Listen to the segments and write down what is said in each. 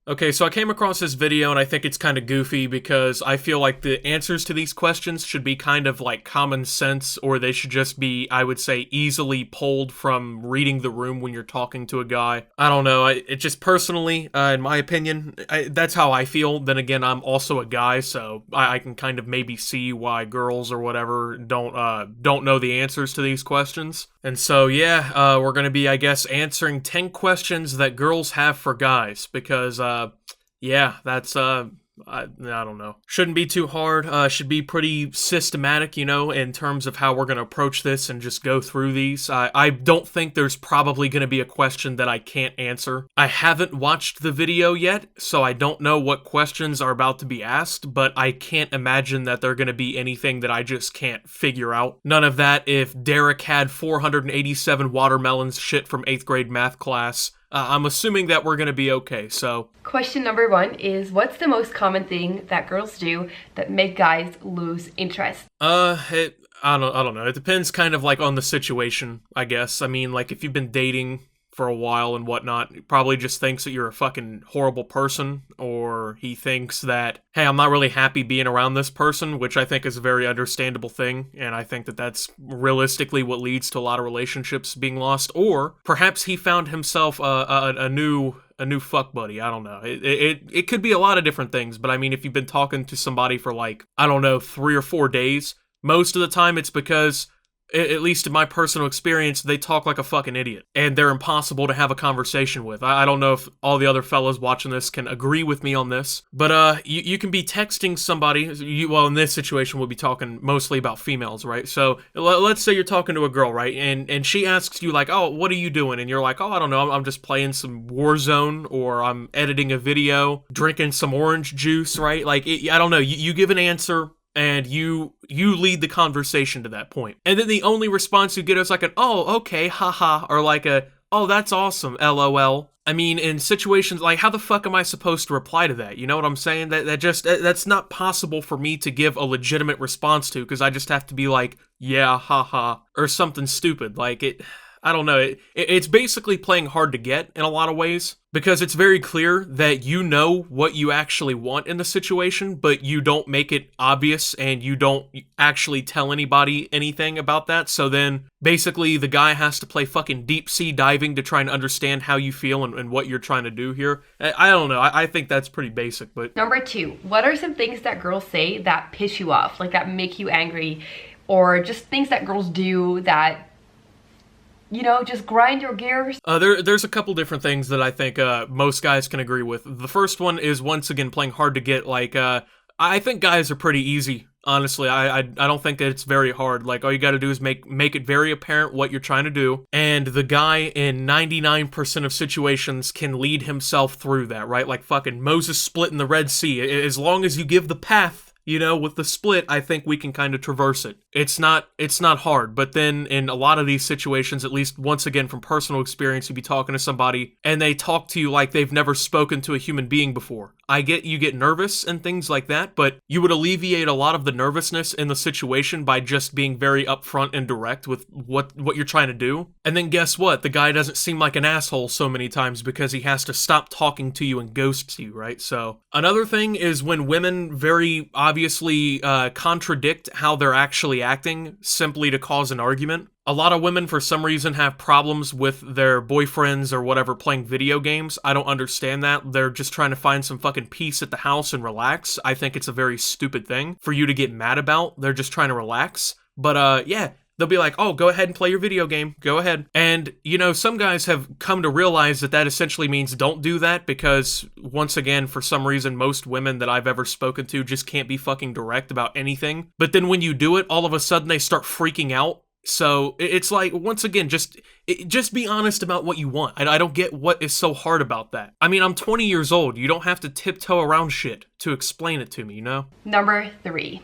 Okay, so I came across this video and I think it's kind of goofy because I feel like the answers to these questions should be kind of like common sense, or they should just be, I would say, easily pulled from reading the room when you're talking to a guy. I don't know, it just personally, in my opinion, that's how I feel. Then again, I'm also a guy, so I can kind of maybe see why girls or whatever don't know the answers to these questions. And so, yeah, we're gonna be, I guess, answering 10 questions that girls have for guys, because, yeah, that's, I don't know. Shouldn't be too hard, should be pretty systematic, in terms of how we're gonna approach this and just go through these. I don't think there's probably gonna be a question that I can't answer. I haven't watched the video yet, so I don't know what questions are about to be asked, but I can't imagine that they're gonna be anything that I just can't figure out. None of that if Derek had 487 watermelons shit from 8th grade math class. I'm assuming that we're gonna be okay, so. Question number 1 is, what's the most common thing that girls do that make guys lose interest? I don't know. It depends kind of like on the situation, I guess. I mean, like if you've been dating for a while and whatnot, he probably just thinks that you're a fucking horrible person, or he thinks that, hey, I'm not really happy being around this person, which I think is a very understandable thing, and I think that that's realistically what leads to a lot of relationships being lost. Or perhaps he found himself a new fuck buddy. I don't know. It could be a lot of different things, but I mean, if you've been talking to somebody for like, I don't know, 3 or 4 days, most of the time it's because, at least in my personal experience, they talk like a fucking idiot, and they're impossible to have a conversation with. I don't know if all the other fellas watching this can agree with me on this, but you can be texting somebody, well, in this situation, we'll be talking mostly about females, right? So, let's say you're talking to a girl, right? And she asks you, like, oh, what are you doing? And you're like, oh, I don't know, I'm just playing some Warzone, or I'm editing a video, drinking some orange juice, right? Like, I don't know, you give an answer, and you lead the conversation to that point. And then the only response you get is like an, oh, okay, haha, or like a, oh, that's awesome, LOL. I mean, in situations like, how the fuck am I supposed to reply to that? You know what I'm saying? That's not possible for me to give a legitimate response to, because I just have to be like, yeah, haha, or something stupid. Like, I don't know, it's basically playing hard to get in a lot of ways, because it's very clear that you know what you actually want in the situation, but you don't make it obvious, and you don't actually tell anybody anything about that. So then, basically, the guy has to play fucking deep sea diving to try and understand how you feel and what you're trying to do here. I don't know, I think that's pretty basic, but... Number 2, what are some things that girls say that piss you off, like that make you angry, or just things that girls do that, just grind your gears? There's a couple different things that I think most guys can agree with. The first one is, once again, playing hard to get. Like, I think guys are pretty easy, honestly. I don't think that it's very hard. Like, all you gotta do is make it very apparent what you're trying to do, and the guy in 99% of situations can lead himself through that, right? Like fucking Moses splitting the Red Sea. As long as you give the path, with the split, I think we can kind of traverse it. It's not hard, but then in a lot of these situations, at least once again from personal experience, you'd be talking to somebody and they talk to you like they've never spoken to a human being before. I get you get nervous and things like that, but you would alleviate a lot of the nervousness in the situation by just being very upfront and direct with what you're trying to do. And then guess what? The guy doesn't seem like an asshole so many times because he has to stop talking to you and ghosts you, right? So another thing is when women very obviously contradict how they're actually acting simply to cause an argument. A lot of women, for some reason, have problems with their boyfriends or whatever playing video games. I don't understand that. They're just trying to find some fucking peace at the house and relax. I think it's a very stupid thing for you to get mad about. They're just trying to relax. But, yeah. They'll be like, oh, go ahead and play your video game. Go ahead. And, some guys have come to realize that essentially means don't do that, because, once again, for some reason, most women that I've ever spoken to just can't be fucking direct about anything. But then when you do it, all of a sudden they start freaking out. So it's like, once again, just be honest about what you want. I don't get what is so hard about that. I mean, I'm 20 years old. You don't have to tiptoe around shit to explain it to me, Number 3,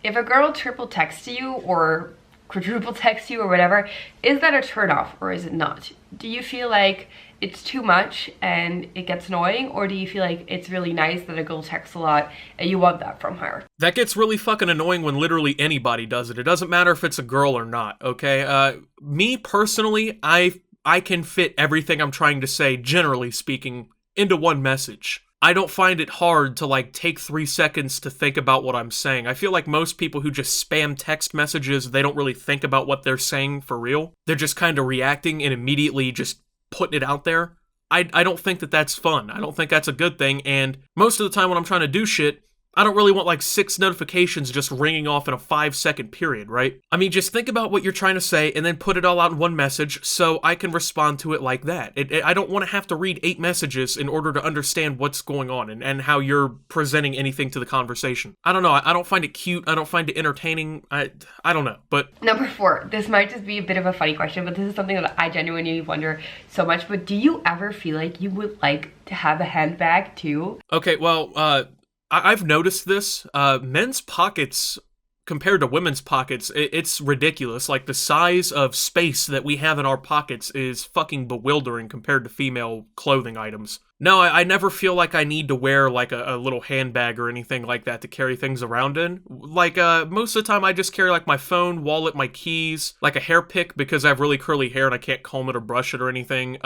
if a girl triple texts you or quadruple texts you or whatever, is that a turnoff or is it not? Do you feel like it's too much and it gets annoying, or do you feel like it's really nice that a girl texts a lot and you want that from her? That gets really fucking annoying when literally anybody does it. It doesn't matter if it's a girl or not, okay? Me personally, I can fit everything I'm trying to say, generally speaking, into one message. I don't find it hard to like take 3 seconds to think about what I'm saying. I feel like most people who just spam text messages, they don't really think about what they're saying for real. They're just kind of reacting and immediately just putting it out there. I don't think that that's fun. I don't think that's a good thing, and most of the time when I'm trying to do shit, I don't really want like 6 notifications just ringing off in a 5-second period, right? I mean, just think about what you're trying to say and then put it all out in one message so I can respond to it like that. I don't want to have to read 8 messages in order to understand what's going on and how you're presenting anything to the conversation. I don't know. I don't find it cute. I don't find it entertaining. I don't know, but... Number 4, this might just be a bit of a funny question, but this is something that I genuinely wonder so much. But do you ever feel like you would like to have a handbag too? Okay, well, I've noticed this. Men's pockets compared to women's pockets, it's ridiculous. Like, the size of space that we have in our pockets is fucking bewildering compared to female clothing items. No, I never feel like I need to wear, like, a little handbag or anything like that to carry things around in. Like, most of the time I just carry, like, my phone, wallet, my keys, like a hair pick because I have really curly hair and I can't comb it or brush it or anything.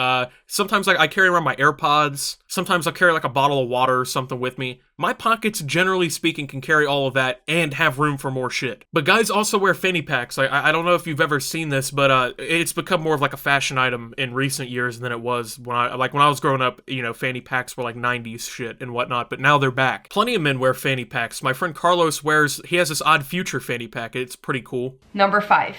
Sometimes I carry around my AirPods. Sometimes I'll carry, like, a bottle of water or something with me. My pockets, generally speaking, can carry all of that and have room for more shit. But guys also wear fanny packs. I don't know if you've ever seen this, but it's become more of like a fashion item in recent years than it was when I was growing up. You know, fanny packs were like 90s shit and whatnot, but now they're back. Plenty of men wear fanny packs. My friend Carlos he has this Odd Future fanny pack. It's pretty cool. Number 5.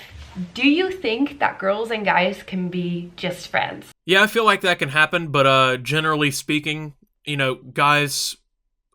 Do you think that girls and guys can be just friends? Yeah, I feel like that can happen, but generally speaking, you know, guys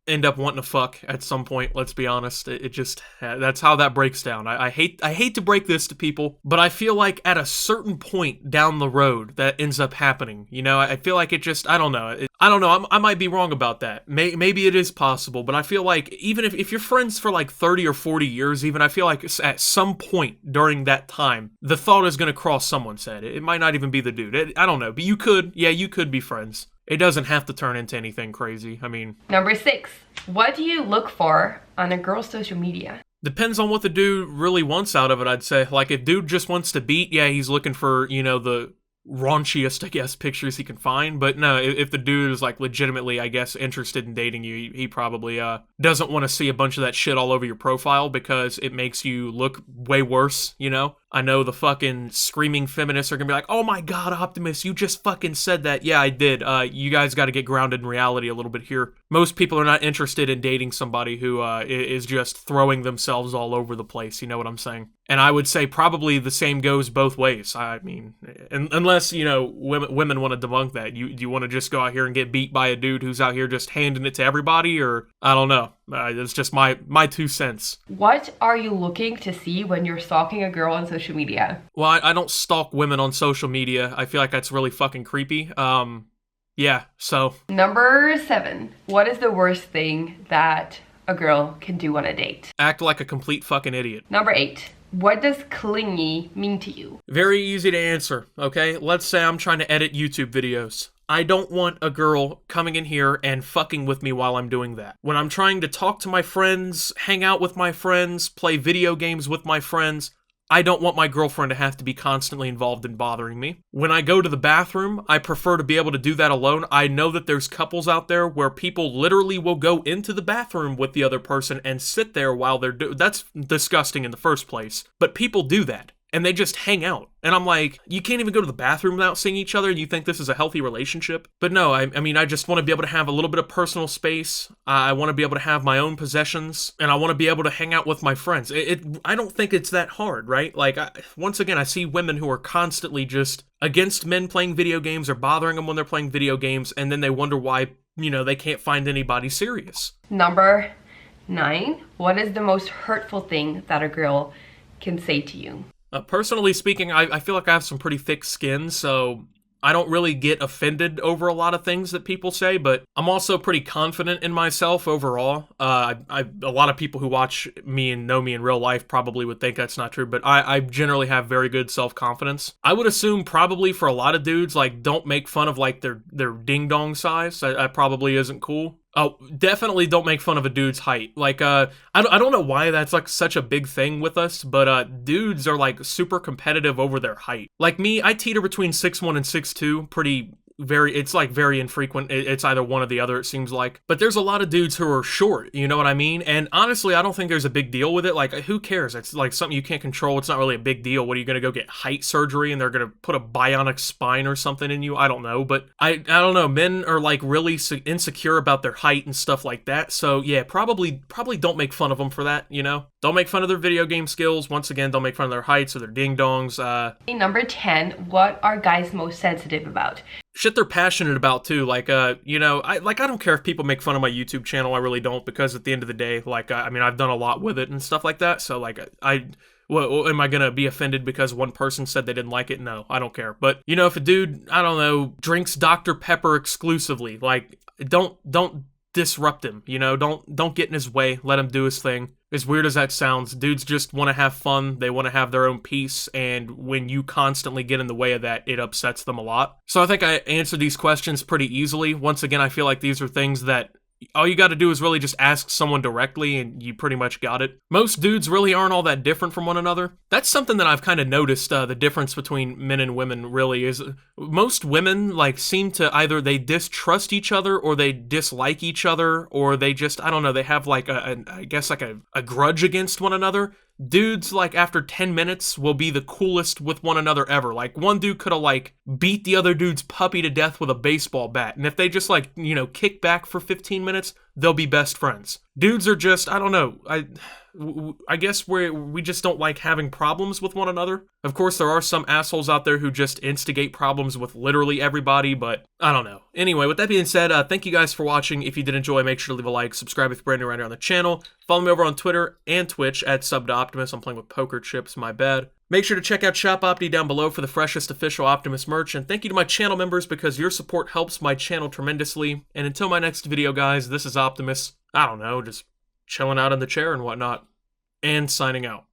end up wanting to fuck at some point. Let's be honest. It just, that's how that breaks down. I hate to break this to people, but I feel like at a certain point down the road that ends up happening. You know, I feel like it just, I don't know. I might be wrong about that. Maybe it is possible, but I feel like even if you're friends for like 30 or 40 years, even, I feel like at some point during that time, the thought is going to cross someone's head. It might not even be the dude. I don't know, but you could be friends. It doesn't have to turn into anything crazy. I mean... Number 6. What do you look for on a girl's social media? Depends on what the dude really wants out of it, I'd say. Like, if dude just wants to beat, yeah, he's looking for, you know, the raunchiest, I guess, pictures he can find. But no, if the dude is, like, legitimately, I guess, interested in dating you, he probably doesn't want to see a bunch of that shit all over your profile because it makes you look way worse, you know? I know the fucking screaming feminists are gonna be like, oh my god, Optimus, you just fucking said that. Yeah, I did. You guys gotta get grounded in reality a little bit here. Most people are not interested in dating somebody who is just throwing themselves all over the place, you know what I'm saying? And I would say probably the same goes both ways. I mean, unless, you know, women want to debunk that. You want to just go out here and get beat by a dude who's out here just handing it to everybody, or I don't know. It's just my 2 cents. What are you looking to see when you're stalking a girl on social media? Well, I don't stalk women on social media. I feel like that's really fucking creepy. Yeah, so. Number 7. What is the worst thing that a girl can do on a date? Act like a complete fucking idiot. Number 8. What does clingy mean to you? Very easy to answer, okay? Let's say I'm trying to edit YouTube videos. I don't want a girl coming in here and fucking with me while I'm doing that. When I'm trying to talk to my friends, hang out with my friends, play video games with my friends, I don't want my girlfriend to have to be constantly involved in bothering me. When I go to the bathroom, I prefer to be able to do that alone. I know that there's couples out there where people literally will go into the bathroom with the other person and sit there while they're that's disgusting in the first place. But people do that. And they just hang out. And I'm like, you can't even go to the bathroom without seeing each other, and you think this is a healthy relationship? But no, I mean, I just want to be able to have a little bit of personal space. I want to be able to have my own possessions, and I want to be able to hang out with my friends. I don't think it's that hard, right? Like, once again, I see women who are constantly just against men playing video games or bothering them when they're playing video games, and then they wonder why, you know, they can't find anybody serious. Number 9. What is the most hurtful thing that a girl can say to you? Personally speaking, I feel like I have some pretty thick skin, so I don't really get offended over a lot of things that people say, but I'm also pretty confident in myself overall. A lot of people who watch me and know me in real life probably would think that's not true, but I generally have very good self-confidence. I would assume probably for a lot of dudes, like, don't make fun of, like, their ding-dong size. That probably isn't cool. Oh, definitely don't make fun of a dude's height. Like, I don't know why that's, like, such a big thing with us, but, dudes are, like, super competitive over their height. Like me, I teeter between 6'1" and 6'2", pretty it's like very infrequent. It's either one or the other, it seems like. But there's a lot of dudes who are short, you know what I mean? And honestly, I don't think there's a big deal with it. Like, who cares? It's like something you can't control. It's not really a big deal. What are you going to go get height surgery and they're going to put a bionic spine or something in you? I don't know. But I don't know. Men are like really insecure about their height and stuff like that. So yeah, probably don't make fun of them for that, you know? Don't make fun of their video game skills. Once again, don't make fun of their heights or their ding-dongs. Number 10, what are guys most sensitive about? Shit they're passionate about too, like you know, I don't care if people make fun of my YouTube channel. I really don't, because at the end of the day, like I mean, I've done a lot with it and stuff like that. So like well, am I gonna be offended because one person said they didn't like it? No, I don't care. But you know, if a dude, I don't know, drinks Dr. Pepper exclusively, like don't disrupt him, you know, don't get in his way, let him do his thing. As weird as that sounds, dudes just want to have fun, they want to have their own peace, and when you constantly get in the way of that, it upsets them a lot. So I think I answered these questions pretty easily. Once again, I feel like these are things that all you got to do is really just ask someone directly and you pretty much got it. Most dudes really aren't all that different from one another. That's something that I've kind of noticed, the difference between men and women really is most women like seem to either they distrust each other or they dislike each other, or they just, I don't know, they have like I guess like a grudge against one another. Dudes, like, after 10 minutes will be the coolest with one another ever. Like, one dude could have, like, beat the other dude's puppy to death with a baseball bat. And if they just, like, you know, kick back for 15 minutes, they'll be best friends. Dudes are just, I don't know, I guess we just don't like having problems with one another. Of course, there are some assholes out there who just instigate problems with literally everybody, but I don't know. Anyway, with that being said, thank you guys for watching. If you did enjoy, make sure to leave a like, subscribe if you're brand new around here on the channel. Follow me over on Twitter and Twitch at @SubToOptimus. I'm playing with poker chips, my bad. Make sure to check out Shop Opti down below for the freshest official Optimus merch, and thank you to my channel members because your support helps my channel tremendously. And until my next video, guys, this is Optimus. I don't know, just chilling out in the chair and whatnot, and signing out.